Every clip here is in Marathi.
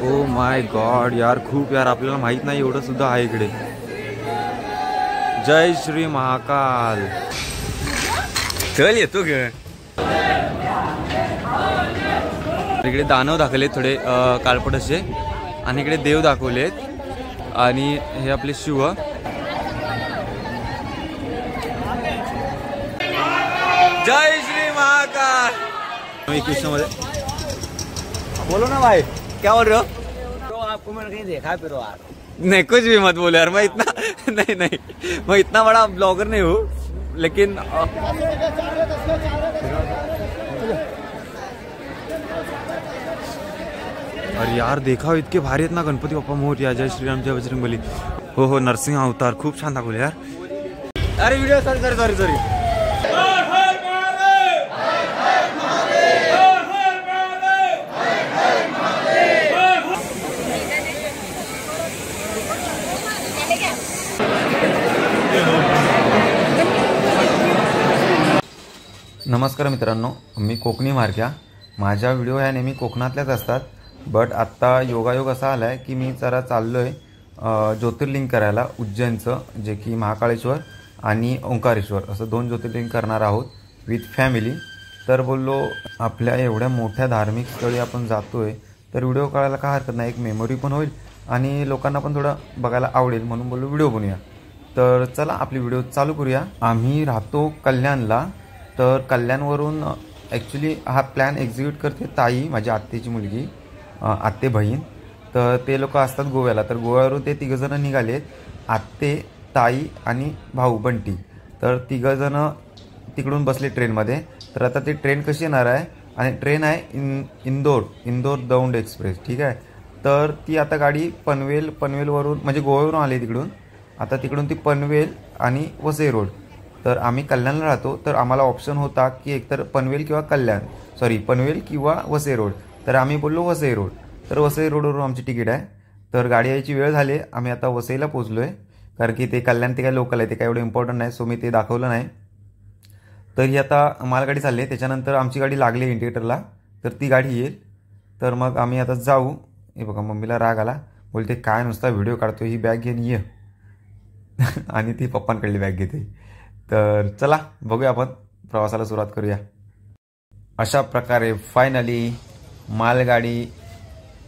ओ माय गॉड यार, खूप यार, आपल्याला माहित नाही एवढं सुद्धा आहे इकडे. जय श्री महाकाल. चल येतो ग. इकडे दानव दाखवलेत थोडे काळपट असे, आणि इकडे देव दाखवलेत, आणि हे आपले शिव. जय श्री महाकाल. कृष्णामध्ये बोलो ना भाई, क्या बोल रहे हो? तो आपको मैंने कहीं देखा फिर यार. नहीं कुछ भी मत बोलो यार, मैं इतना नहीं नहीं मैं इतना बड़ा ब्लॉगर नहीं हूँ, लेकिन अरे यार देखा इतके भारी आहेत ना गणपती बाप्पा मोरया, जय श्रीराम जय बजरंगबली. हो हो, नरसिंह अवतार खूप छान दाखवले यार. अरे video sorry sorry sorry sorry. नमस्कार मित्रांनो, मी कोकणी मार्ग्या. माझ्या व्हिडिओ ह्या नेहमी कोकणातल्याच असतात, बट आत्ता योगायोग असा आला आहे की मी जरा चाललो आहे ज्योतिर्लिंग करायला उज्जैनचं, जे की महाकाळेश्वर आणि ओंकारेश्वर असं 2 ज्योतिर्लिंग करणार आहोत विथ फॅमिली. तर बोललो आपल्या एवढ्या मोठ्या धार्मिक स्थळी आपण जातो आहे, तर व्हिडिओ करायला काय हरकत नाही, एक मेमोरी पण होईल आणि लोकांना पण थोडं बघायला आवडेल, म्हणून बोललो व्हिडिओ बनवूया. तर चला आपली व्हिडिओ चालू करूया. आम्ही राहतो कल्याणला, तर कल्याणवरून ॲक्च्युली हा प्लॅन एक्झिक्यूट करते ताई, माझी आत्तेची मुलगी, आत्ते बहीण. तर ते लोक असतात गोव्याला, तर गोव्यावरून ते तिघंजणं निघालेत, आत्ते, ताई आणि भाऊ बंटी. तर तिघंजणं तिकडून बसले ट्रेनमध्ये. तर आता ती ट्रेन कशी येणार आहे, आणि ट्रेन आहे इंदोर दौंड एक्सप्रेस, ठीक आहे. तर ती आता गाडी पनवेलवरून म्हणजे गोव्यावरून आली तिकडून, आता तिकडून ती पनवेल आणि वसई रोड. तर आम्ही कल्याणला राहतो, तर आम्हाला ऑप्शन होता की एकतर पनवेल किंवा वसई रोड. तर आम्ही बोललो वसई रोड. तर वसई रोडवरून आमची तिकीट आहे. तर गाडी यायची वेळ झाली, आम्ही आता वसईला पोहोचलो आहे, कारण की ते कल्याण ते काय लोकल आहे, ते काय एवढं इम्पॉर्टंट नाही, सो मी ते दाखवलं नाही. तर ही आता मालगाडी चालली आहे, त्याच्यानंतर आमची गाडी लागली इंडिकेटरला, तर ती गाडी येईल. तर मग आम्ही आता जाऊ. हे बघा मम्मीला राग आला, बोलते काय नुसता व्हिडिओ काढतो, ही बॅग घेऊन ये आणि ती पप्पांकडली बॅग घेते. तर चला बघूया, आपण प्रवासाला सुरुवात करूया. अशा प्रकारे फायनली मालगाडी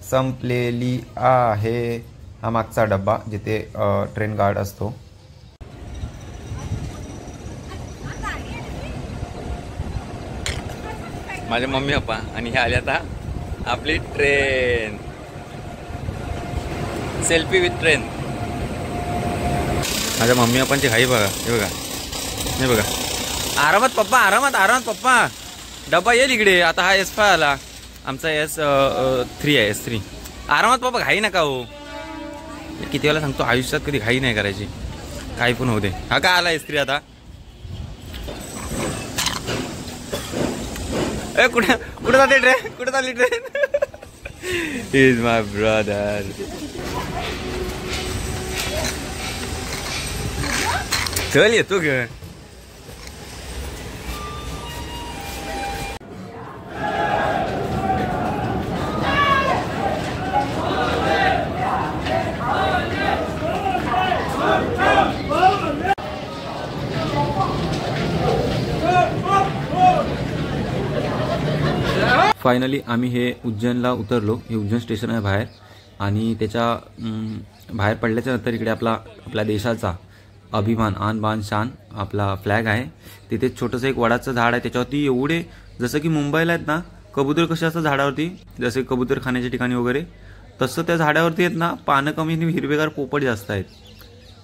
संपलेली आहे. हा मागचा डब्बा जिथे ट्रेन गार्ड असतो. माझे मम्मी पप्पा आणि हे आले आता आपली ट्रेन. Selfie with train. माझ्या मम्मी पप्पांची घाई बघा, हे बघा, हे बघा. आरामात पप्पा, आरामात पप्पा, डब्बा येईल इकडे. आता हा S5 आला, आमचा S3 आहे, S3. आरामात पप्पा, घाई नका हो. किती वेळा सांगतो, आयुष्यात कधी घाई नाही करायची, काही पण होते. हा काय आला S3 आता. ए कुठे जाते ट्रेन, कुठे चालली ट्रेन. Is my brother. चल येतो ग. फायनली आम्ही हे उज्जैनला उतरलो. हे उज्जैन स्टेशन आहे बाहेर, आणि त्याच्या बाहेर पडल्याच्या नंतर इकडे आपल्या देशाचा अभिमान, आन बान शान आपला फ्लॅग आहे. तिथे छोटंसं एक वडाचं झाड आहे, त्याच्यावरती एवढे, जसं की मुंबईला आहेत ना कबूतर कसे असतात झाडावरती, जसे कबूतर खाण्याच्या ठिकाणी वगैरे, तसं त्या झाडावरती आहेत ना पानं कमी आणि हिरवेगार पोपट जास्त आहेत.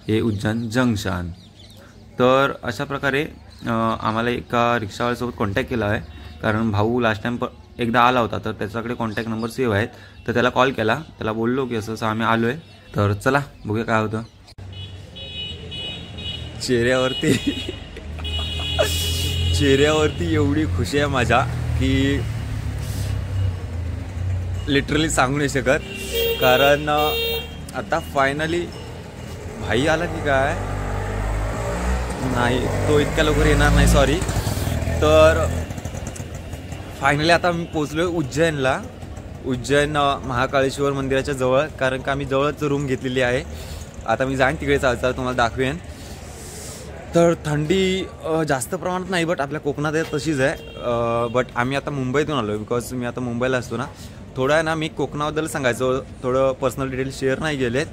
हे उज्जैन जंक्शन. तर अशा प्रकारे आम्हाला एका रिक्षावाल्यासोबत कॉन्टॅक्ट केला आहे, कारण भाऊ लास्ट टाइम एकदा आला होता, तर त्याच्याकडे कॉन्टॅक्ट नंबर सेव्ह आहेत. तर त्याला कॉल केला, त्याला बोललो की असं आम्ही आलो आहे. तर चला बघूया काय होतं. चेहऱ्यावरती एवढी खुशी आहे माझ्या की लिटरली सांगू नाही शकत. कारण आता फायनली भाई आला की काय नाही, तो इतक्या लवकर येणार नाही, सॉरी. तर फायनली आता मी पोचलोय उज्जैनला. उज्जैन महाकाळेश्वर मंदिराच्या जवळ, कारण का आम्ही जवळच रूम घेतलेली आहे. आता मी जाईन तिकडे चालता तुम्हाला दाखवेन. तर थंडी जास्त प्रमाणात नाही, बट आपल्या कोकणात आहे तशीच आहे. बट आम्ही आता मुंबईतून आलो आहे, बिकॉज मी आता मुंबईला असतो ना. थोडं आहे ना, मी कोकणाबद्दल सांगायचं, थोडं पर्सनल डिटेल्स शेअर नाही केलेत,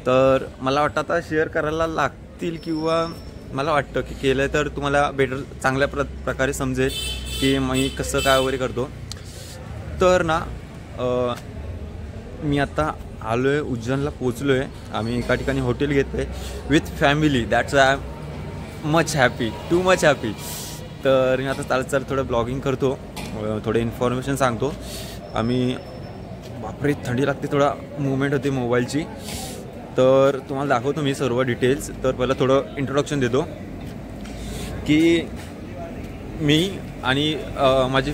तर मला वाटतं आता शेअर करायला लागतील, किंवा मला वाटतं की केलं तर तुम्हाला बेटर चांगल्या प्रकारे समजेल की मी कसं काय वगैरे करतो. तर ना मी आता आलो आहे, उज्जैनला पोचलो आहे. आम्ही एका ठिकाणी हॉटेल घेतो आहे with family. That's I am much happy, too much happy. तर मी आता चालत थोडं ब्लॉगिंग करतो, थोडे इन्फॉर्मेशन सांगतो. आम्ही बापरे थंडी लागते, थोडा मुवमेंट होते मोबाईलची, तर तुम्हाला दाखवतो मी सर्व डिटेल्स. तर पहिलं थोडं इंट्रोडक्शन देतो की मी आणि माझी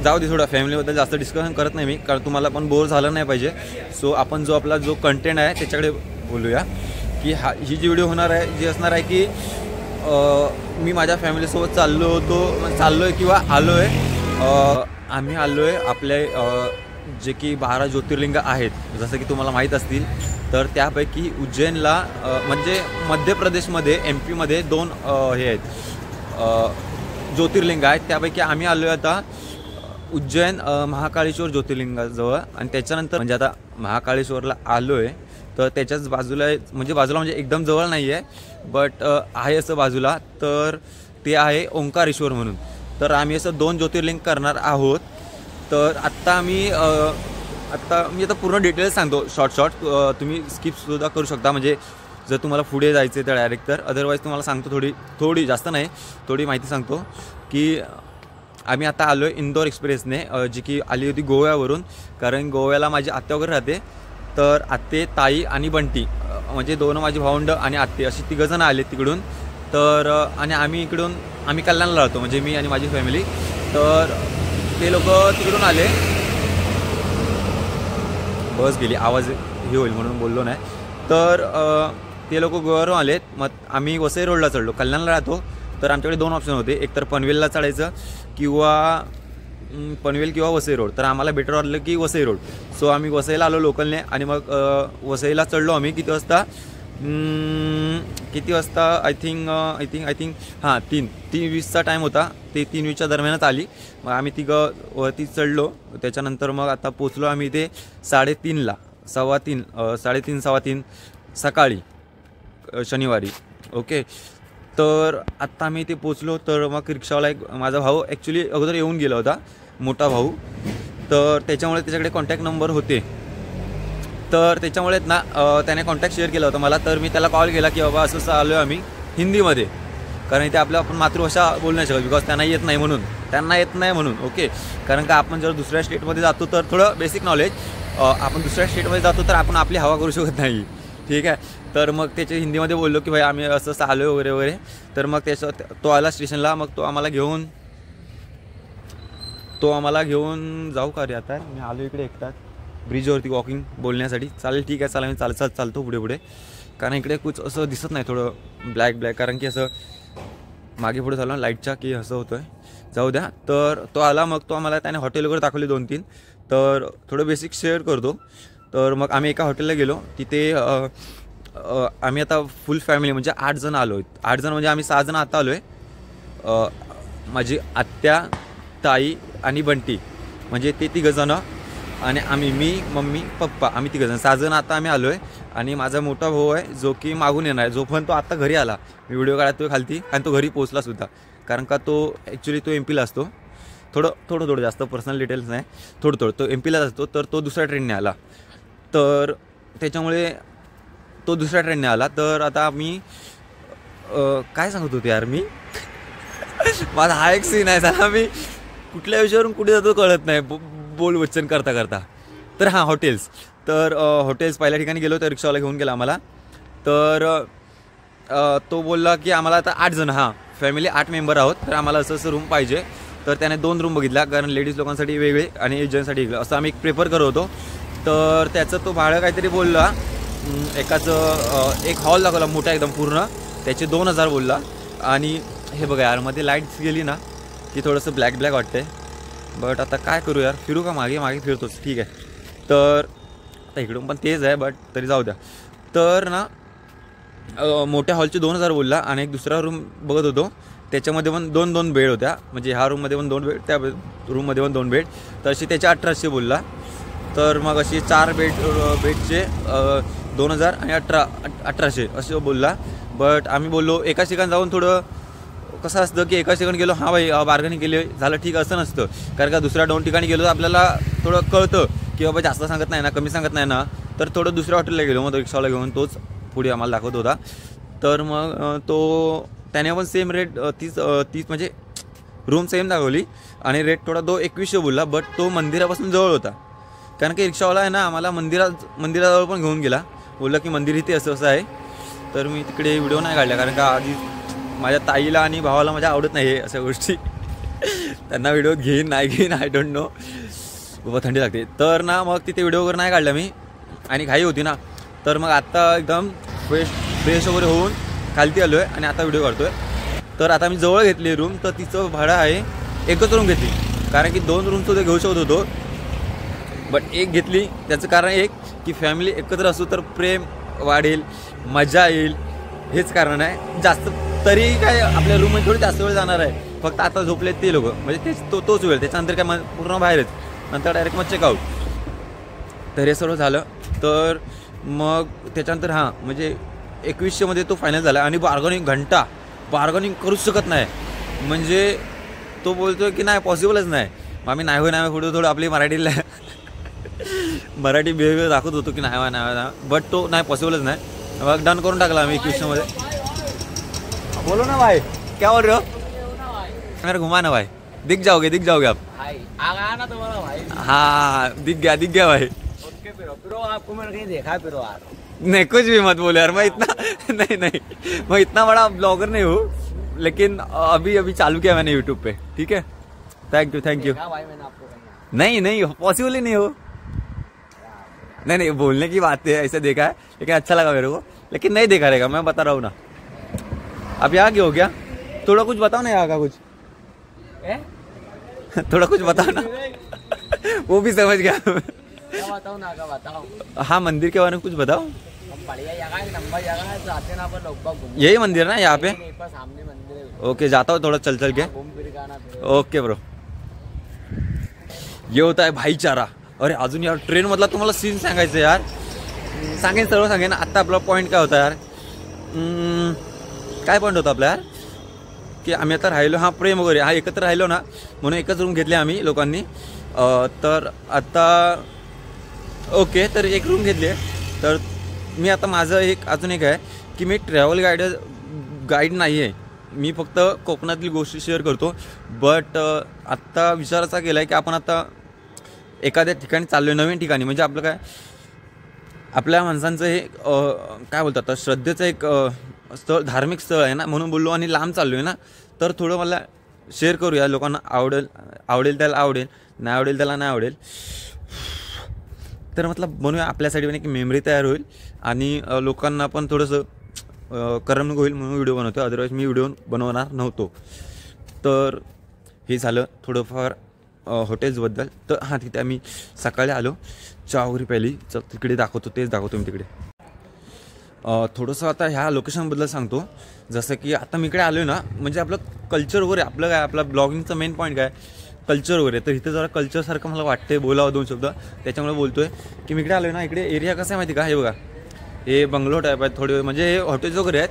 जाऊ दे, थोडा फॅमिलीबद्दल जास्त डिस्कशन करत नाही मी, कारण तुम्हाला पण बोर झालं नाही पाहिजे. सो आपण जो आपला जो कंटेंट आहे त्याच्याकडे बोलूया. की ही जी व्हिडिओ होणार आहे, जी असणार आहे की मी माझ्या फॅमिलीसोबत चाललो आहे किंवा आलो आहे. आम्ही आलो आहे आपले जे की 12 ज्योतिर्लिंग आहेत, जसं की तुम्हाला माहीत असतील. तर त्यापैकी उज्जैनला म्हणजे मध्य प्रदेशमध्ये MP मध्ये 2 हे आहेत ज्योतिर्लिंग आहेत. त्यापैकी आम्ही आलो आहे आता उज्जैन महाकाळेश्वर ज्योतिर्लिंगाजवळ. आणि त्याच्यानंतर म्हणजे आता महाकाळेश्वरला आलो आहे, तर त्याच्याच बाजूला म्हणजे एकदम जवळ नाही आहे, बट आहे असं बाजूला. तर ते आहे ओंकारेश्वर म्हणून. तर आम्ही असं 2 ज्योतिर्लिंग करणार आहोत. तर आत्ता मी आता पूर्ण डिटेल्स सांगतो शॉर्ट. तुम्ही स्किपसुद्धा करू शकता, म्हणजे जर तुम्हाला पुढे जायचं तर डायरेक्ट. तर अदरवाईज तुम्हाला सांगतो थोडी जास्त नाही, थोडी माहिती सांगतो की आम्ही आता आलो आहे इंदोर एक्सप्रेसने, जी की आली होती गोव्यावरून. कारण गोव्याला माझी आत्या वगैरे राहते. तर आत्ते, ताई आणि बंटी, म्हणजे 2 माझी भावंड आणि आत्ते, अशी 3 जण आले तिकडून. तर आणि आम्ही कल्याणला राहतो, म्हणजे मी आणि माझी फॅमिली. तर ते लोक तिकडून आले. बस गेली, आवाज हे होईल म्हणून बोललो नाही. तर ते लोक गोव्यावरून आलेत. मग आम्ही वसई रोडला चढलो, कल्याणला राहतो. तर आमच्याकडे 2 ऑप्शन होते, एक तर पनवेलला चढायचं पनवेल किंवा वसई रोड. तर आम्हाला बेटर वाटलं की वसई रोड. सो आम्ही वसईला आलो लोकलने. आणि मग वसईला चढलो आम्ही किती वाजता आय थिंक 3:20चा टाईम होता. ते 3:20च्या दरम्यानच आली. मग आम्ही 3 वरती चढलो. त्याच्यानंतर मग आता पोचलो आम्ही इथे 3:30ला, 3:30 सकाळी शनिवारी. ओके. तर आत्ता आम्ही इथे पोचलो. तर मग रिक्षावाला एक माझा भाऊ ॲक्च्युली अगोदर येऊन गेला होता, मोठा भाऊ. तर त्याच्यामुळे त्याच्याकडे कॉन्टॅक्ट नंबर होते. तर त्याच्यामुळेच ना त्याने कॉन्टॅक्ट शेअर केला होता मला. तर मी त्याला कॉल केला की बाबा असं आलो आहे आम्ही हिंदीमध्ये, कारण इथे आपण मातृभाषा बोलू नाही शकत, बिकॉज त्यांना येत नाही म्हणून. ओके. कारण का आपण जर दुसऱ्या स्टेटमध्ये जातो तर थोडं बेसिक नॉलेज, आपण दुसऱ्या स्टेटमध्ये जातो तर आपण आपली हवा करू शकत नाही. ठीक आहे. तर मग त्याचे हिंदीमध्ये बोललो की भाई आम्ही असं आलो आहे वगैरे. तर मग तो आला स्टेशनला. मग तो आम्हाला घेऊन जाऊ का रे. आता मी आलो इकडे एकटाच ब्रिजवरती वॉकिंग बोलण्यासाठी. चालेल, ठीक आहे, चला मी चालतो पुढे. कारण इकडे कुछ असं दिसत नाही, थोडं ब्लॅक, कारण की असं मागे पुढे चालू लाईटच्या की असं होतं आहे. जाऊ द्या. तर तो आला. मग तो आम्हाला त्याने हॉटेल वगैरे दाखवले 2-3. तर थोडं बेसिक शेअर करतो. तर मग आम्ही एका हॉटेलला गेलो. तिथे आम्ही आता फुल फॅमिली म्हणजे 8 जण आलो आहेत. 8 जण म्हणजे आम्ही 6 जण आता आलो आहे. माझी आत्या, ताई आणि बंटी, म्हणजे ते 3 जण. आणि मी, मम्मी, पप्पा, आम्ही 3 जण, 6 जण आता आम्ही आलो आहे. आणि माझा मोठा भाऊ आहे जो की मागून येणार आहे. जोपर्यंत तो आत्ता घरी आला, मी व्हिडिओ काढतो खालती, आणि तो घरी पोचलासुद्धा. कारण का तो ॲक्च्युली तो MP ला असतो. थोडं जास्त पर्सनल डिटेल्स नाही, थोडं तो MP लाच असतो. तर तो दुसऱ्या ट्रेनने आला. तर त्याच्यामुळे तो दुसऱ्या ट्रेनने आला. तर आता मी काय सांगत होते यार, मी माझा हा एक सीन आहे. त्याला मी कुठल्या विषयावरून कुठे जातो कळत नाही, बोलवचन करता. तर हां, हॉटेल्स. तर हॉटेल्स पहिल्या ठिकाणी गेलो. तर रिक्षावाला घेऊन गेला आम्हाला. तर तो बोलला की आम्हाला आता 8 जण, फॅमिली 8 मेंबर आहोत, तर आम्हाला असं रूम पाहिजे. तर त्याने 2 रूम बघितला, कारण लेडीज लोकांसाठी वेगळे आणि जेंट्ससाठी वेगळं असं आम्ही एक प्रेफर करत होतो. तर त्याचं तो भाडं काहीतरी बोलला. एकाचं एक हॉल दाखवला मोठा एकदम पूर्ण, त्याचे 2000 बोलला. आणि हे बघा यार, मध्ये लाईट्स गेली ना की थोडंसं ब्लॅक वाटते. बट आता काय करू यार, फिरू का मागे मागे फिरतोच, ठीक आहे. तर आता इकडून पण तेच आहे, बट तरी जाऊ द्या. तर ना मोठ्या हॉलचे 2000 बोलला आणि एक दुसरा रूम बघत होतो, त्याच्यामध्ये पण 2 बेड होत्या. म्हणजे ह्या रूममध्ये पण 2 बेड, त्या रूममध्ये पण 2 बेड, तर अशी त्याचे 1800 बोलला. तर मग अशी 4 बेडचे 2000 आणि 1800 असं बोलला. बट आम्ही बोललो एकाच ठिकाणी जाऊन थोडं कसं असतं की एकाच ठिकाणी गेलो, हां भाई बार्गेनिंग केली झालं ठीक, असं नसतं. कारण का दुसऱ्या 2 ठिकाणी गेलो तर आपल्याला थोडं कळतं की बाबा जास्त सांगत नाही ना, कमी सांगत नाही ना. तर थोडं दुसऱ्या हॉटेलला गेलो, मग रिक्षावाला घेऊन तोच पुढे आम्हाला दाखवत होता. तर मग त्याने पण सेम रेट 30 म्हणजे रूम सेम दाखवली आणि रेट थोडा 2100 बोलला. बट तो मंदिरापासून जवळ होता, कारण की रिक्षावाला आहे ना आम्हाला मंदिराजवळ पण घेऊन गेला. बोलला की मंदिर इथे असं आहे. तर मी तिकडे व्हिडिओ नाही काढला, कारण का आधी माझ्या ताईला आणि भावाला माझ्या आवडत नाही अशा गोष्टी. त्यांना व्हिडिओ घेईन नाही घेईन आय डोंट नो, खूप थंडी लागते. तर ना मग तिथे व्हिडिओ वगैरे नाही काढला मी, आणि घाई होती ना. तर मग आत्ता एकदम फ्रेश वगैरे होऊन खालती आलो आहे आणि आता व्हिडिओ काढतो आहे. तर आता मी जवळ घेतली रूम, तर तिचं भाडं आहे, एकच रूम घेतली. कारण की 2 रूम सुद्धा घेऊ शकत होतो, बट एक घेतली. त्याचं कारण एक की फॅमिली एकत्र असू तर प्रेम वाढेल, मजा येईल, हेच कारण आहे. जास्त तरी काय आपल्या रूममध्ये थोडी जास्त वेळ जाणार आहे, फक्त आता झोपलेत ते लोक, म्हणजे तोच वेळ. त्याच्यानंतर काय पूर्ण बाहेरच, नंतर डायरेक्ट मग चेकआउट. तर हे सर्व झालं. तर मग त्याच्यानंतर हां म्हणजे 2100 तो फायनल झाला. आणि बार्गनिंग करूच शकत नाही, म्हणजे तो बोलतो की नाही पॉसिबलच नाही. मग आम्ही नाही पुढे थोडं आपली मराठी बिहेवियर दाखवत होतो की नाही, बट तो नाही पॉसिबलच नाही. मग डन करून टाकला आम्ही 2100. बोलो ना भाई, क्या बोल रहे हो? मेरे घुमा ना भाई, दिख जाओगे आप. आगा ना तुम्हारा भाई. हाँ दिख गया भाई. ओके फिरो आपको मैंने कहीं देखा फिरो यार. नहीं कुछ भी मत बोलो यार, मैं इतना नहीं मैं इतना बड़ा ब्लॉगर नहीं हूँ, लेकिन अभी चालू किया मैंने यूट्यूब पे, ठीक है. थैंक यू भाई मैंने आपको कहीं. नहीं पॉसिबल ही नहीं हो. नहीं बोलने की बात है, ऐसे देखा है, लेकिन अच्छा लगा मेरे को, लेकिन नहीं देखा रहेगा, मैं बता रहा हूँ ना. अब यहाँ क्या हो गया, थोड़ा कुछ बताओ ना यहाँ का कुछ. थोड़ा कुछ बताओ ना. वो भी समझ गया. बताओ. हाँ मंदिर के बारे में कुछ बताओ. बढ़िया जगह है, नंबर जगह है, जाते ना अपन लोग. यही मंदिर ना यहाँ पे. सामने मंदिर है. ओके जाता हूँ थोड़ा चल के. घूम फिर के आना. Okay bro. ये होता है भाईचारा. अरे अजून यार ट्रेन मधला तुम्हाला सीन सांगायचं यार, सर्व सांगेन. आता आपला पॉईंट काय होता यार, काय पॉईंट होता आपला यार, की आम्ही आता राहिलो, हा प्रेम वगैरे, हा एकत्र राहिलो ना, म्हणून एकच रूम घेतली आम्ही लोकांनी. तर आता ओके, तर एक रूम घेतली आहे. तर मी आता माझं अजून एक आहे की मी ट्रॅव्हल गाईड नाही आहे, मी फक्त कोकणातील गोष्टी शेअर करतो. बट आत्ता विचार असा केला आहे की आपण आता एखाद्या ठिकाणी चाललो आहे, नवीन ठिकाणी, म्हणजे आपलं काय आपल्या माणसांचं हे काय बोलतात तर श्रद्धेचं एक स्थळ, धार्मिक स्थळ आहे ना, म्हणून बोललो. आणि लांब चाललो आहे ना, तर थोडं मला शेअर करूया, लोकांना आवडेल त्याला आवडेल, नाही आवडेल त्याला नाही आवडेल. तर मतलब बनवूया आपल्यासाठी पण एक मेमरी तयार होईल आणि लोकांना पण थोडंसं करमणूक होईल, म्हणून व्हिडिओ बनवतो. अदरवाईज मी व्हिडिओ बनवणार नव्हतो. तर हे झालं थोडंफार हॉटेल्सबद्दल. तर हां तिथे आम्ही सकाळी आलो, चहा वगैरे प्यायली, तिकडे तेच दाखवतो मी तिकडे. थोडंसं आता ह्या लोकेशनबद्दल सांगतो. जसं की आता मी इकडे आलो आहे ना, म्हणजे आपलं कल्चर वगैरे, आपलं काय आपला ब्लॉगिंगचं मेन पॉईंट काय कल्चर वगैरे. तर इथं जरा कल्चरसारखं मला वाटते, बोलावं 2 शब्द, त्याच्यामुळे बोलतो आहे की मी इकडे आलो आहे ना. इकडे एरिया कसं आहे माहिती का, हे बघा, हे बंगलो टाईप आहेत थोडे, म्हणजे हे हॉटेल्स वगैरे आहेत.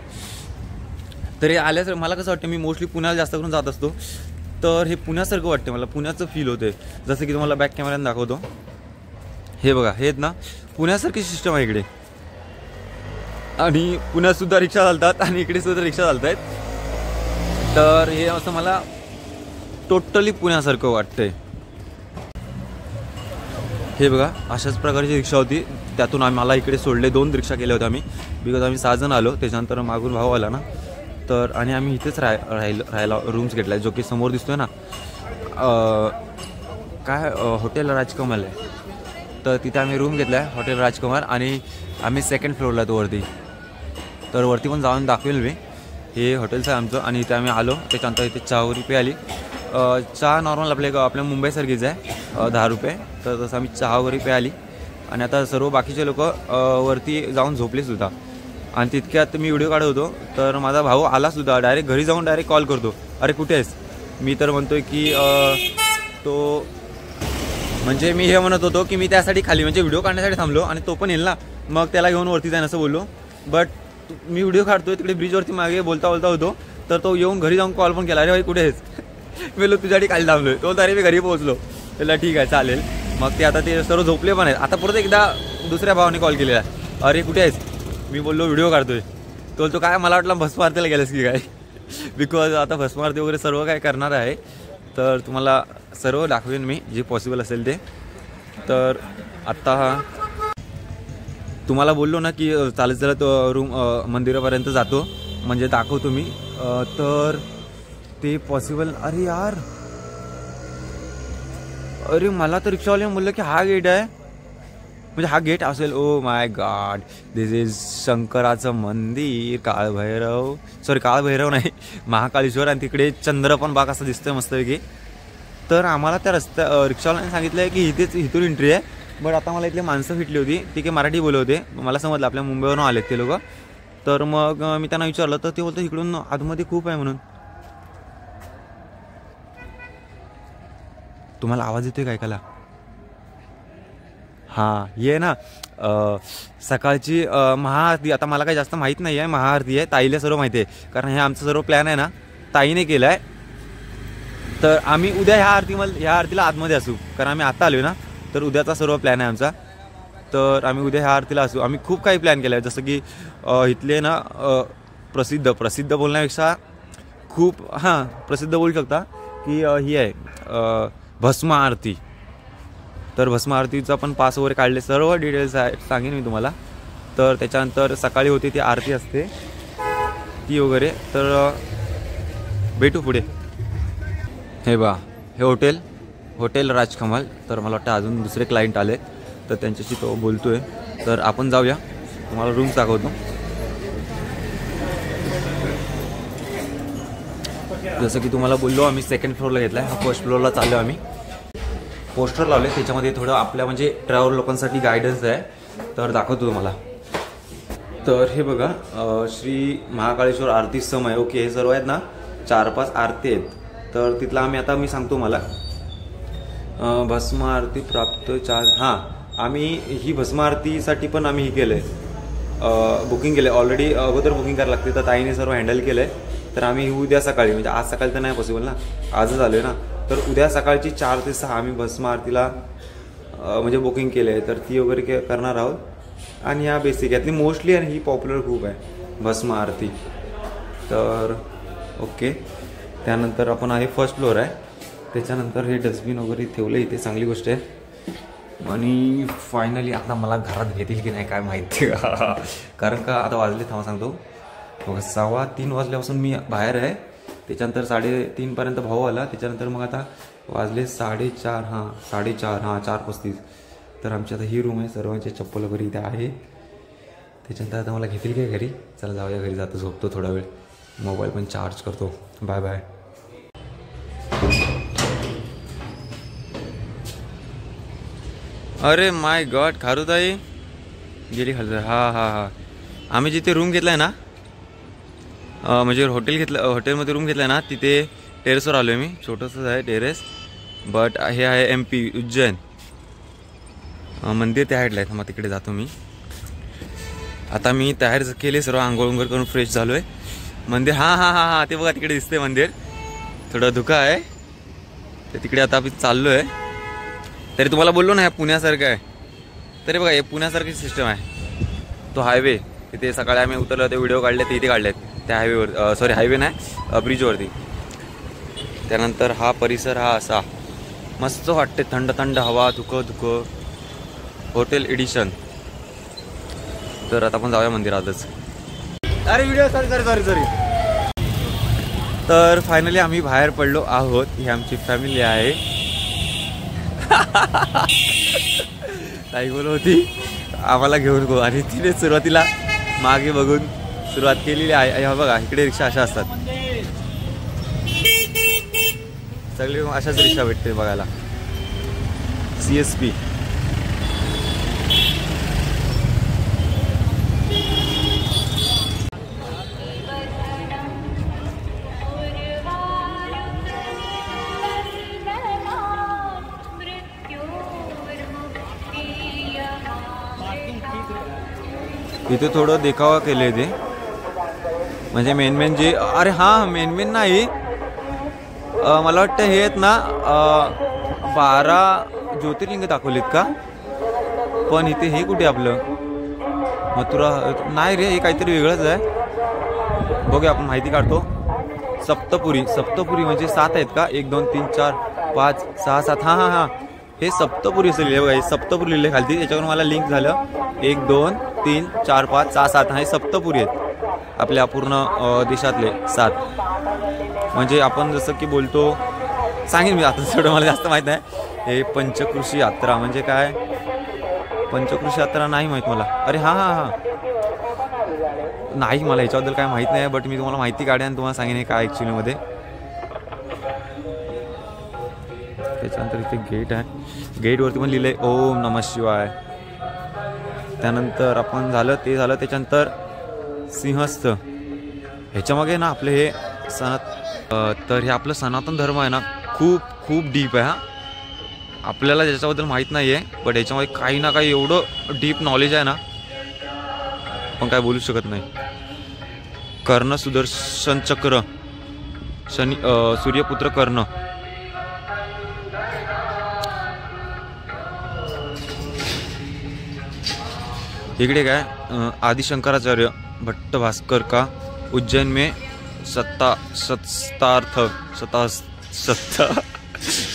तर हे आल्यास मला कसं वाटतं, मी मोस्टली पुण्याला जास्त करून जात असतो, तर हे पुण्यासारखं वाटते मला, पुण्याचं फील होते. जसं की तुम्हाला बॅक कॅमेऱ्याने दाखवतो, हे बघा, हे आहेत ना, पुण्यासारखी सिस्टम आहे इकडे. आणि पुण्यातसुद्धा रिक्षा चालतात आणि इकडे सुद्धा रिक्षा चालत आहेत. तर हे असं मला टोटली पुण्यासारखं वाटतंय. हे बघा, अशाच प्रकारची रिक्षा होती, त्यातून मला इकडे सोडले. 2 रिक्षा केल्या होत्या आम्ही, बिकॉज आम्ही 6 जण आलो. त्याच्यानंतर मागून भाऊ आला ना, तर आणि आम्ही इथेच राहायला रूम्स घेतला आहे, जो की समोर दिसतोय ना, काय हॉटेल राजकमल आहे. तर तिथे आम्ही रूम घेतला आहे, हॉटेल राजकुमार. आणि आम्ही 2nd फ्लोअरला तो वरती, तर वरती पण जाऊन दाखवेल मी. हे हॉटेल्स आहे आमचं. आणि इथे आम्ही आलो, त्याच्यानंतर इथे चहा वगैरे प्यायली चहा नॉर्मल आपल्या मुंबईसारखीच आहे 10 रुपये. तर तसं आम्ही चहा वगैरे प्यायली आणि आता सर्व बाकीचे लोक वरती जाऊन झोपलेसुद्धा. आणि तितक्यात मी व्हिडिओ काढत होतो तर माझा भाऊ आलासुद्धा. डायरेक्ट घरी जाऊन डायरेक्ट कॉल करतो, अरे कुठे आहेस. मी तर म्हणतो आहे की तो म्हणजे मी हे म्हणत होतो की मी त्यासाठी खाली म्हणजे व्हिडिओ काढण्यासाठी थांबलो आणि तो पण येईल ना, मग त्याला घेऊन वरती जाईन असं बोललो. बट मी व्हिडिओ काढतोय तिकडे ब्रिजवरती मागे बोलता होतो तर तो येऊन घरी जाऊन कॉल पण केला, अरे भाई कुठे आहेस. मी बोललो तुझ्यासाठी खाली थांबलोय. तो अरे मी घरी पोहोचलो. त्याला ठीक आहे चालेल. मग ते आता ते सर्व झोपले पण आहेत. आता परत एकदा दुसऱ्या भावाने कॉल केलेला, अरे कुठे आहेस. मी बोललो व्हिडिओ काढतोय. तो बोलतो काय, मला वाटलं भस्म आरतीला गेलास की काय. बिकॉज आता भस्म आरती वगैरे सर्व काय करणार आहे तर तुम्हाला सर्व दाखवेन मी जे पॉसिबल असेल ते. तर आत्ता तुम्हाला बोललो ना की चालत चालत रूम मंदिरापर्यंत जातो म्हणजे दाखवतो मी. तर ते पॉसिबल, अरे यार अरे मला तर रिक्षावाल्याने बोललं की हा गेट आहे म्हणजे हा गेट असेल. Oh my God, this is शंकराचं मंदिर. काळभैरव नाही, महाकाळेश्वर. आणि तिकडे चंद्रपण बाग असं दिसतंय मस्तपैकी. तर आम्हाला त्या रिक्षावाल्याने सांगितलं आहे की इथून एंट्री आहे. बट आता मला इथले माणसं फिटली होती, ती काही मराठी बोलत होते. मला समजलं आपल्या मुंबईवरून आलेत ते लोक. तर मग मी त्यांना विचारलं तर ते बोलतं इकडून आतमध्ये खूप आहे म्हणून. तुम्हाला आवाज येतोय काय ऐकायला. हां ये ना सकाळची महाआरती. आता मला काही जास्त माहीत नाही आहे, महाआरती आहे. ताईला सर्व माहिती आहे कारण हे आमचं सर्व प्लॅन आहे ना ताईने केलं आहे. तर आम्ही उद्या ह्या आरतीला आतमध्ये असू कारण आम्ही आता आलो ना. तर उद्याचा सर्व प्लॅन आहे आमचा. तर आम्ही उद्या ह्या आरतीला असू. आम्ही खूप काही प्लॅन केलं आहे जसं की इथले ना प्रसिद्ध बोलण्यापेक्षा खूप प्रसिद्ध बोलू शकता की ही आहे भस्म आरती. तर भस्म आरतीचा पण पास वगैरे काढले, सर्व डिटेल्स आहे सांगेन मी तुम्हाला. तर त्याच्यानंतर सकाळी होती ती आरती असते ती वगैरे. तर भेटू पुढे. हे हे हॉटेल राजकमल. तर मला वाटतं अजून दुसरे क्लायंट आले तर त्यांच्याशी तो बोलतोय. तर आपण जाऊया, तुम्हाला रूम्स दाखवतो. जसं की तुम्हाला बोललो आम्ही सेकंड फ्लोअरला घेतला आहे. फर्स्ट फ्लोअरला चाललो आम्ही. पोस्टर लावले त्याच्यामध्ये थोडं आपल्या म्हणजे ट्रॅव्हल लोकांसाठी गायडन्स आहे. तर दाखवतो तुम्हाला. तर हे बघा श्री महाकाळेश्वर आरती समय. ओके, हे सर्व आहेत ना 4-5 आरती आहेत. तर तिथला मी सांगतो मला. भस्म आरती प्राप्त 4. आम्ही ही भस्म आरतीसाठी पण आम्ही हे केलं आहे, बुकिंग केलं आहे ऑलरेडी. अगोदर बुकिंग करायला लागते. तर ताईने सर्व हँडल केलं आहे. तर आम्ही उद्या सकाळी म्हणजे आज सकाळी तर नाही पॉसिबल ना, आजच आलो आहे ना. तर उद्या सकाळची 4 ते 6 आम्ही भस्म आरतीला म्हणजे बुकिंग केलं आहे. तर ती वगैरे करणार आहोत. आणि ह्या बेसिक यातली मोस्टली आणि ही पॉप्युलर खूप आहे भस्म आरती. तर ओके, त्यानंतर आपण आहे फर्स्ट फ्लोअर आहे. त्याच्यानंतर हे डस्टबिन वगैरे ठेवलं इथे, चांगली गोष्ट आहे. आणि फायनली आता मला घरात घेतील की नाही काय माहिती. कारण का आता वाजले थांबा सांगतो. 3:15 वाजल्यापासून मी बाहेर आहे. त्याच्यानंतर 3:30 पर्यंत भाऊ आला. त्याच्यानंतर मग आता वाजले 4:30. 4:35. तर आमची आता ही रूम आहे. सर्वांचे चप्पल वगैरे इथे आहे. त्याच्यानंतर आता मला घेतील काय घरी. चला जाऊया घरी. जातो, झोपतो थोडा वेळ, मोबाईल पण चार्ज करतो. Bye bye. अरे माय गॉड, खारुताई गेली खाली. आम्ही जिथे रूम घेतला आहे ना, म्हणजे हॉटेलमध्ये रूम घेतला आहे ना, तिथे टेरेसवर आलो आहे मी. छोटंसंच आहे टेरेस. बट हे आहे MP उज्जैन मंदिर. त्या साईडला आहे. मग तिकडे जातो मी. आता मी तयार केले सर्व, आंघोळ करून फ्रेश झालो आहे. मंदिर ते बघा तिकडे दिसते मंदिर. थोडं धुकं आहे ते तिकडे. आता आम्ही चाललो आहे. तरी तुम्हाला बोललो ना, ह्या पुण्यासारखं आहे. तरी बघा हे पुण्यासारखी सिस्टम आहे. तो हायवे तिथे सकाळी आम्ही उतरलो ते व्हिडिओ काढले, ते इथे काढलेत त्या हायवेवर. सॉरी हायवे नाही, ब्रिजवरती. त्यानंतर हा परिसर असा मस्त वाटते. थंड हवा, धुकं हॉटेल एडिशन. तर आता आपण जाऊया मंदिरातच. अरे व्हिडिओ सॉरी. तर फायनली आम्ही बाहेर पडलो आहोत. ही आमची फॅमिली आहे. ताई बोलत होती आम्हाला घेऊन गो, आणि तिने सुरुवातीला मागे बघून सुरुवात केलेली आहे. बघा इकडे रिक्षा अशा असतात. सगळी अशाच रिक्षा भेटते बघायला. CSP. इथे थोडं देखावा केले ते, म्हणजे मेन जे, अरे हां मेन नाही, मला वाटतं हे आहेत ना 12 ज्योतिर्लिंग दाखवलीत का. पण इथे हे कुठे आपलं मथुरा नाही रे, हे काहीतरी वेगळंच आहे. बघूया आपण माहिती काढतो. सप्तपुरी म्हणजे 7 आहेत का. 1 2 3 4 5 6 7. हां हे सप्तपुरी असेल. हे बघा हे सप्तपुरी लिहिले खालती, त्याच्यावर मला लिंक झालं. 1 2 3 4 5 6 7 हे सप्तपुरी आहेत आपल्या पूर्ण देशातले 7. म्हणजे आपण जसं की बोलतो, सांगेन मी आता, थोडं मला जास्त माहीत नाही. हे पंचकृषी यात्रा म्हणजे काय, पंचकृषी यात्रा नाही माहीत मला. अरे हां नाही, मला ह्याच्याबद्दल काय माहीत नाही. बट मी तुम्हाला माहिती काढेन आणि तुम्हाला सांगेन हे काय ॲक्च्युलीमध्ये. त्याच्यानंतर इथे गेट आहे, गेटवरती पण लिहिलं आहे ओम नमः शिवाय. त्यानंतर आपण झालं त्याच्यानंतर सिंहस्थ. ह्याच्यामागे ना आपले हे तर हे आपलं सनातन धर्म आहे ना, खूप डीप आहे. आपल्याला ज्याच्याबद्दल माहीत नाही आहे, बट याच्यामध्ये काही ना काही एवढं डीप नॉलेज आहे ना, पण काय बोलू शकत नाही. कर्ण सुदर्शन चक्र, सूर्यपुत्र कर्ण. इकडे काय आदिशंकराचार्य भट्ट भास्कर का उज्जैन में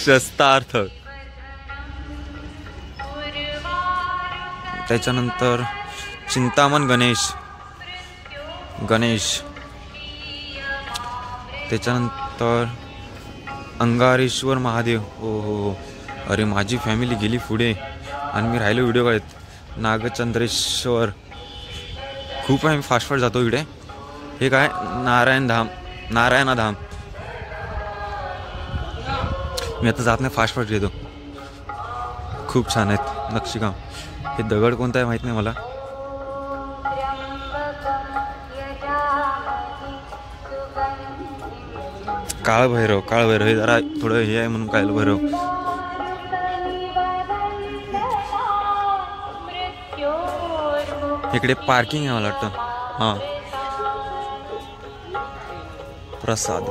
शस्त्रार्थ. त्याच्यानंतर चिंतामण गणेश. त्याच्यानंतर अंगारेश्वर महादेव. हो अरे माझी फॅमिली गेली पुढे आणि मी राहिलो व्हिडिओ काढत. नागचंद्रेश्वर. खूप आहे, मी फास्ट जातो इकडे. हे काय नारायणाधाम. मी आता जात नाही, फास्ट येतो. खूप छान आहेत नक्षीकाम. हे दगड कोणता आहे माहीत नाही मला. काळभैरव हे जरा थोडं हे आहे म्हणून काळभैरव. इकडे पार्किंग आहे मला वाटतं. हां प्रसाद.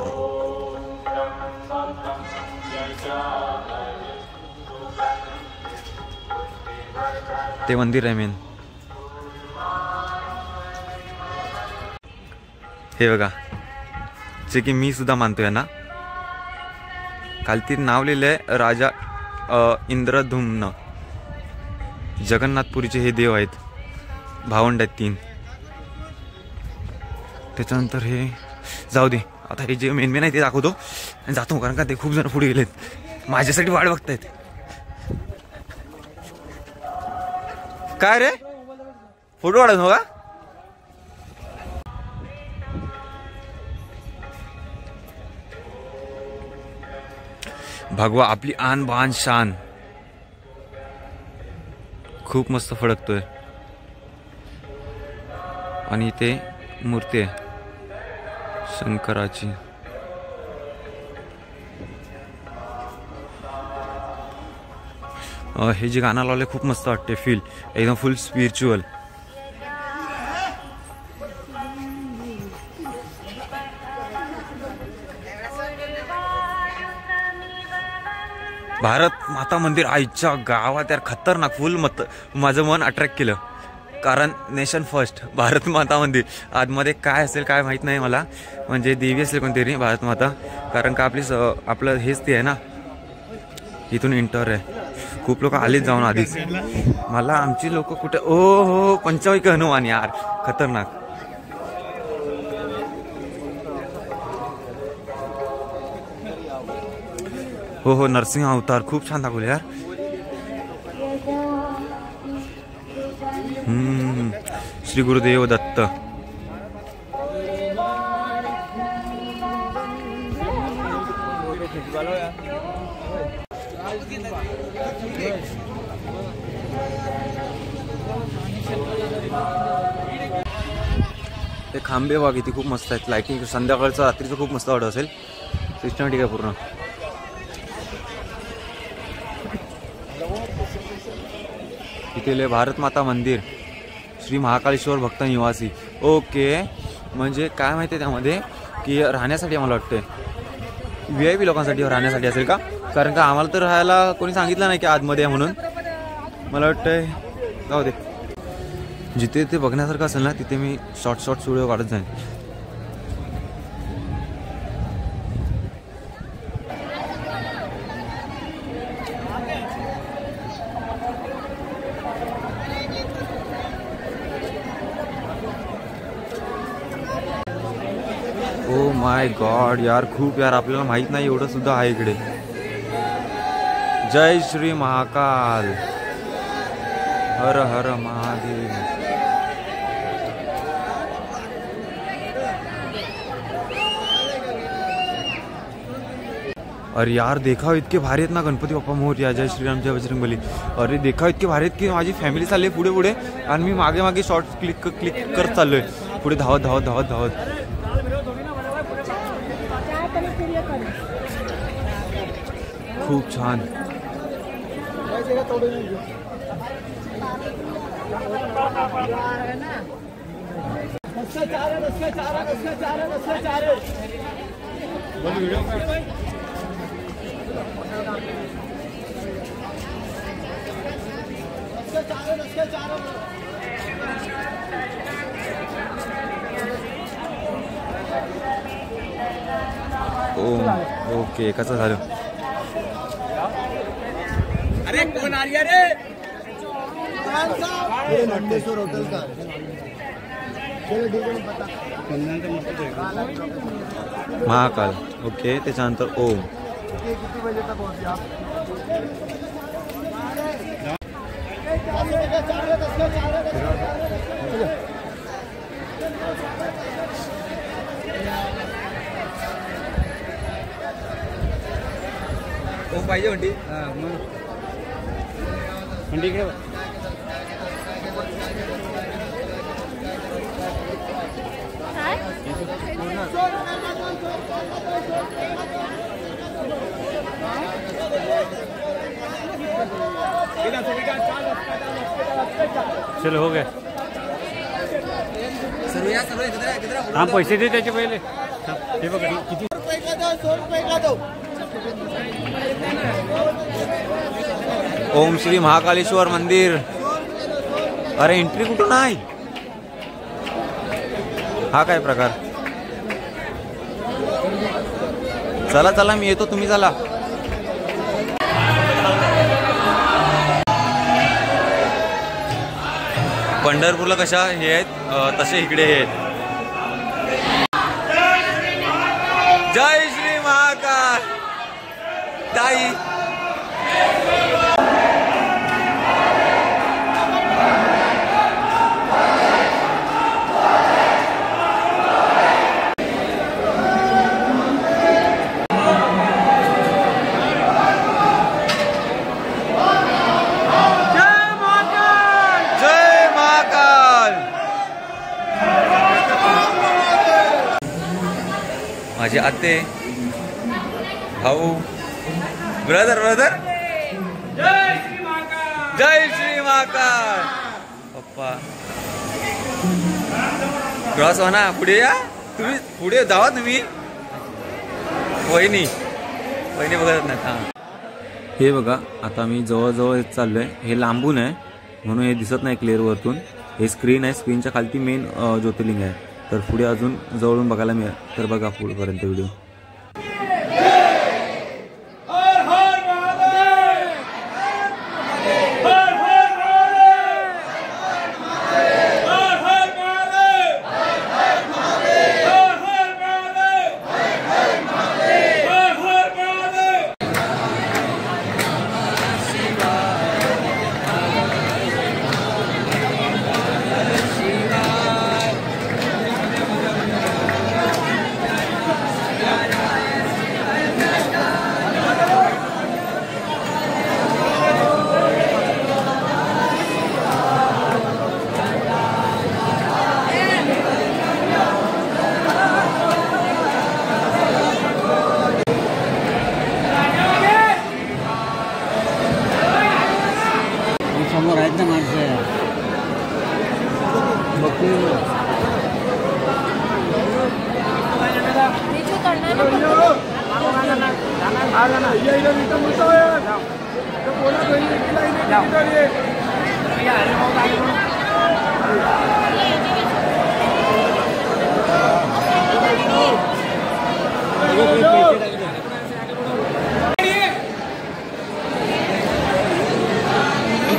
ते मंदिर आहे मेन. हे बघा, जे की मी सुद्धा मानतोय ना. खालती नाव लिहिलंय राजा इंद्रधुम्न. जगन्नाथपुरीचे हे देव आहेत, भावंड आहेत 3. त्याच्यानंतर हे जाऊ दे, आता हे जे मेन आहे ते दाखवतो आणि जातो, कारण का ते खूप जण पुढे गेलेत, माझ्यासाठी वाट बघतायत. काय रे, फोटो काढत हो का. भगवा आपली आन बान शान. खूप मस्त फडकतोय. आणि इथे मूर्ती आहे शंकराची. हे जे गाणं लावले खूप मस्त वाटते, फील एकदम फुल स्पिरिच्युअल. भारत माता मंदिर आईच्या गावात यार खतरनाक. फुल माझं मन अट्रॅक्ट केलं, कारण नेशन फर्स्ट भारत माता मंदिर. आतमध्ये काय असेल काय माहीत नाही मला, म्हणजे देवी असेल कोणतरी भारत माता, कारण का आपलं हेच ते आहे ना. इथून इंटर आहे. खूप लोक आलीच जाऊन आधीच. मला आमची लोक कुठे, ओ हो पंचविक हनुमान यार, खतरनाक. हो नरसिंह अवतार खूप छान दाखवले यार. श्री गुरुदेव दत्त. ते खांबे बघा किती खूप मस्त आहेत. लाइटिंग संध्याकाळचं रात्रीचं खूप मस्त वाटत असेल. सिस्टमॅटिक आहे पूर्ण. इथे भारत माता मंदिर, श्री महाकालेश्वर भक्त निवासी. ओके, म्हणजे काय माहिती आहे त्यामध्ये की राहण्यासाठी आम्हाला वाटतंय VIP लोकांसाठी राहण्यासाठी असेल का? कारण का आम्हाला तर राहायला कोणी सांगितलं नाही की आतमध्ये आहे म्हणून. मला वाटतंय जाऊ दे. जिथे ते बघण्यासारखं असेल ना तिथे मी शॉर्ट व्हिडिओ काढत जाईन. ओ माय गॉड यार, खूप यार, आपल्याला माहित नाही एवढं सुद्धा आहे इकडे. जय श्री महाकाल, हर हर महादेव. अरे यार, देखाव इतके भारी आहेत ना. गणपती बाप्पा मोरया, जय श्रीराम, जय बजरंगबली. अरे देखाव इतके भारी आहेत की माझी फॅमिली चालली पुढे पुढे आणि मी मागे मागे शॉर्ट क्लिक करत चाललोय पुढे धावत धावत धावत धावत. खूप छान. ओके, कसं झालं? अरे कोण आ रे? होटल का. महाकाल. ओके, त्याच्यानंतर ओम. किती बजे तक पहुंचे आप? ओम पाहिजे म्हणती. म्हणती इकडे चलो हो गया. हाँ पैसे दे त्याचे पहिले. हे बघा किती. 100 रुपये का दो. ओम श्री महाकालेश्वर मंदिर. अरे एंट्री कुठून आहे? हा काय प्रकार? चला चला, मी येतो, तुम्ही चला. पंढरपूरला कशा हे आहेत तसे इकडे हे आहेत. जय श्री महाकाल. ताई माझे आते, भाऊ, ब्रदर जय श्री महाकाल. पप्पा क्रॉस हो ना, पुढे या तुम्ही, पुढे जावा तुम्ही. वहिनी बघत नाही. हां, हे बघा, आता मी जवळजवळ चाललोय. हे लांबून आहे म्हणून हे दिसत नाही क्लिअर वरतून. हे स्क्रीन आहे, स्क्रीनच्या खालती मेन ज्योतिर्लिंग आहे. तर पुढे अजून जवळून बघायला मिळेल. तर बघा पुढेपर्यंत व्हिडिओ.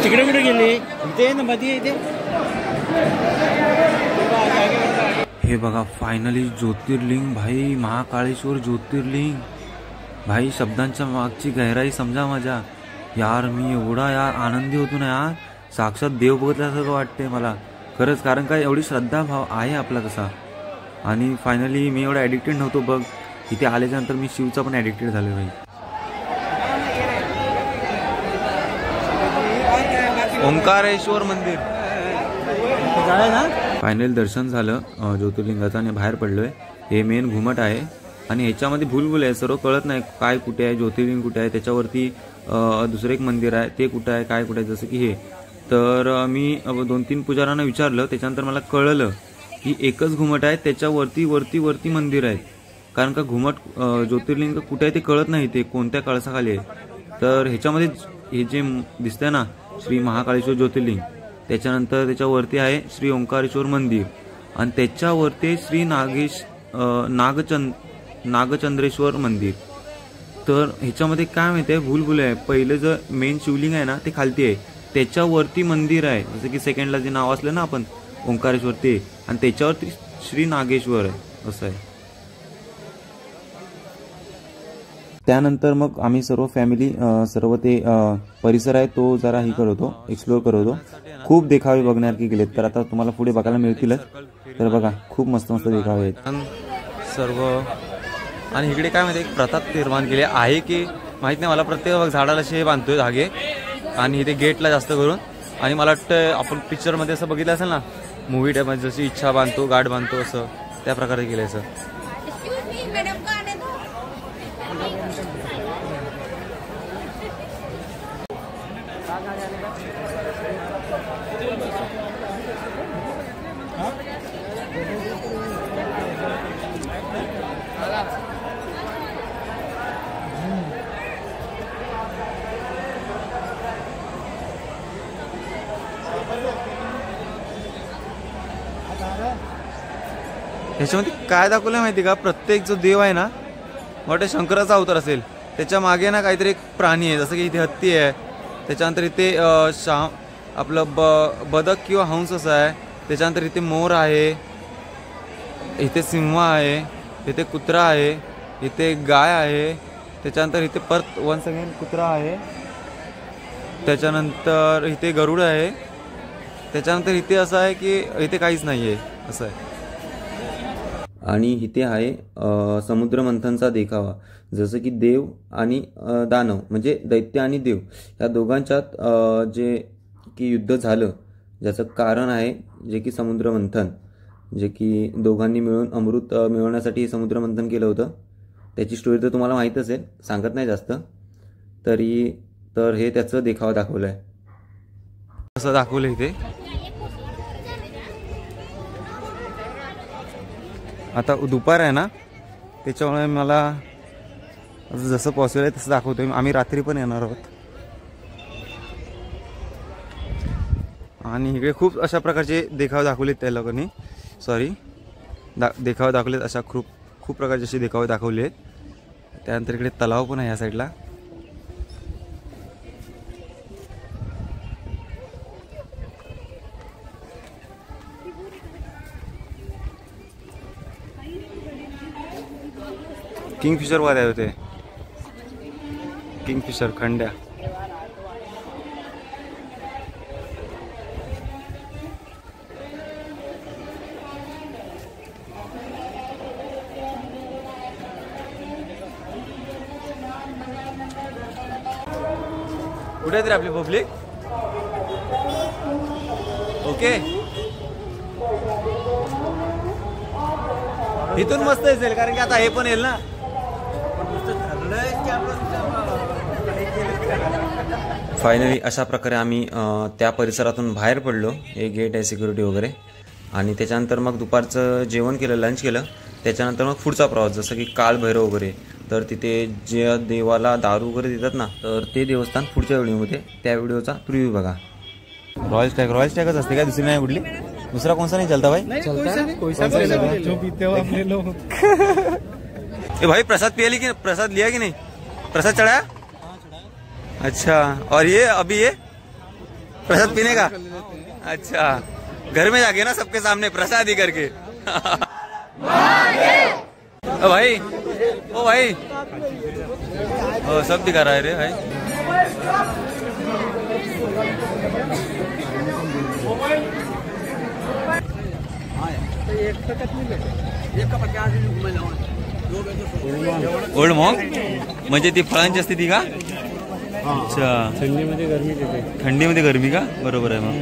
तिकडे कुठे गेली इथे ना मध्ये इथे हे बघा फायनली ज्योतिर्लिंग भाई, महाकाळेश्वर ज्योतिर्लिंग भाई. शब्दांच्या मागची गहराई समजा माझ्या यार. मी एवढा यार आनंदी होतो ना यार, साक्षात देव बघितल्यासारखं वाटते मला खरंच. कारण काय एवढी श्रद्धा भाव आहे आपला तसा. आणि फायनली मी एवढा ॲडिक्टेड नव्हतो बघ, इथे आल्याच्यानंतर मी शिवचा पण ॲडिक्टेड झालो भाई. ओंकारेश्वर मंदिर फायनल दर्शन झालं ज्योतिर्लिंगाचं आणि बाहेर पडलोय. हे मेन घुमट आहे आणि ह्याच्यामध्ये भूलभूल आहे, सर्व कळत नाही काय कुठे आहे, ज्योतिर्लिंग कुठे आहे. त्याच्यावरती दुसरं एक मंदिर आहे ते कुठं आहे काय कुठे आहे, जसं की हे. तर मी 2-3 पुजाऱ्यांना विचारलं, त्याच्यानंतर मला कळलं की एकच घुमट आहे, त्याच्यावरती वरती वरती मंदिर आहेत. कारण का घुमट ज्योतिर्लिंग कुठे आहे ते कळत नाही, ते कोणत्या कळसाखाली आहे. तर ह्याच्यामध्ये हे जे दिसतंय ना श्री महाकाळेश्वर ज्योतिर्लिंग, त्याच्यानंतर त्याच्यावरती आहे श्री ओंकारेश्वर मंदिर आणि त्याच्यावरती श्री नागचंद्रेश्वर मंदिर. तर ह्याच्यामध्ये काय माहिती आहे भूलभूल आहे. पहिलं जर मेन शिवलिंग आहे ना ते खालती आहे, त्याच्यावरती मंदिर आहे जसं की सेकंडला जे नाव असलं ना आपण ओंकारेश्वर ते, आणि त्याच्यावरती श्री नागेश्वर आहे असं आहे. त्यानंतर मग आम्ही सर्व फॅमिली सर्व ते परिसर आहे तो जरा हे करतो, एक्सप्लोर करतो. खूप देखावे बघण्यासारखे गेलेत, तर आता तुम्हाला पुढे बघायला मिळतीलच. तर बघा खूप मस्त मस्त देखावे आहेत सर्व. आणि इकडे काय माहिती एक प्रथा निर्माण केली आहे की माहीत नाही मला, प्रत्येक झाडाला असे बांधतोय धागे आणि इथे गेटला जास्त करून. आणि मला वाटतं आपण पिक्चरमध्ये असं बघितलं असेल ना मूवी टाईपमध्ये, जशी इच्छा बांधतो गाठ बांधतो असं त्या प्रकारे केलं असं. ह्याच्यामध्ये काय दाखवलं माहिती का, प्रत्येक जो देव आहे ना मोठ्या शंकराचा अवतार असेल, त्याच्या मागे ना काहीतरी एक प्राणी आहे. जसं की इथे हत्ती आहे, त्याच्यानंतर इथे आपलं बदक किंवा हंस असं आहे, त्याच्यानंतर इथे मोर आहे, इथे सिंह आहे, इथे कुत्रा आहे, इथे गाय आहे, त्याच्यानंतर इथे परत वन्स अगेन कुत्रा आहे, त्याच्यानंतर इथे गरुड आहे, त्याच्यानंतर इथे असं आहे की इथे काहीच नाही आहे असं आहे. आणि इथे आहे समुद्र मंथनचा देखावा, जसं की देव आणि दानव म्हणजे दैत्य आणि देव या दोघांच्यात जे की युद्ध झालं, ज्याचं कारण आहे जे की समुद्र मंथन, जे की दोघांनी मिळून अमृत मिळवण्यासाठी समुद्र मंथन केलं होतं. त्याची स्टोरी तर तुम्हाला माहीत असेल, सांगत नाही जास्त तरी. तर हे त्याचं देखावा दाखवलं आहे, असं दाखवलं इथे. आता दुपार आहे ना, त्याच्यामुळे मला जसं पॉसिबल आहे तसं दाखवतोय. आम्ही रात्री पण येणार आहोत. आणि इकडे खूप अशा प्रकारचे देखावे दाखवलेत त्या लोकांनी, देखावे दाखवलेत. अशा खूप प्रकारचे असे देखावे दाखवले आहेत. त्यानंतर इकडे तलाव पण आहे या साईडला. किंगफिशर वाले होते, किंगफिशर खंड्या. कुठे आहे आपली पब्लिक? ओके, इथून मस्त असेल कारण की आता हे पण येईल ना. फायनली अशा प्रकारे आम्ही त्या परिसरातून बाहेर पडलो. हे गेट आहे सिक्युरिटी वगैरे. आणि त्याच्यानंतर मग दुपारचं जेवण केलं, लंच केलं. त्याच्यानंतर मग पुढचा प्रवास, जसं की काळभैरव वगैरे. तर तिथे जे देवाला दारू वगैरे देतात ना, तर ते देवस्थान पुढच्या व्हिडिओमध्ये, त्या व्हिडिओचा प्रिव्ह्यू बघा. रॉयल स्टॅगच असते काय, दुसरी नाही कुठली? दूसरा कौन सा नहीं चलता भाई? ए भाई प्रसाद प्रसाद लिया कि नहीं? प्रसाद चढ़ाया? अच्छा, और ये अभी ये प्रसाद पीने का? अच्छा, घर में जाके ना सबके सामने प्रसाद ही करके. ओ भाई, ओ सब दिखा रहा है रे भाई. ओल्ड मॉन्क म्हणजे ती फळांची असते ती का? अच्छा, थंडीमध्ये गरमी देते. थंडीमध्ये गरमी का? बरोबर आहे मग.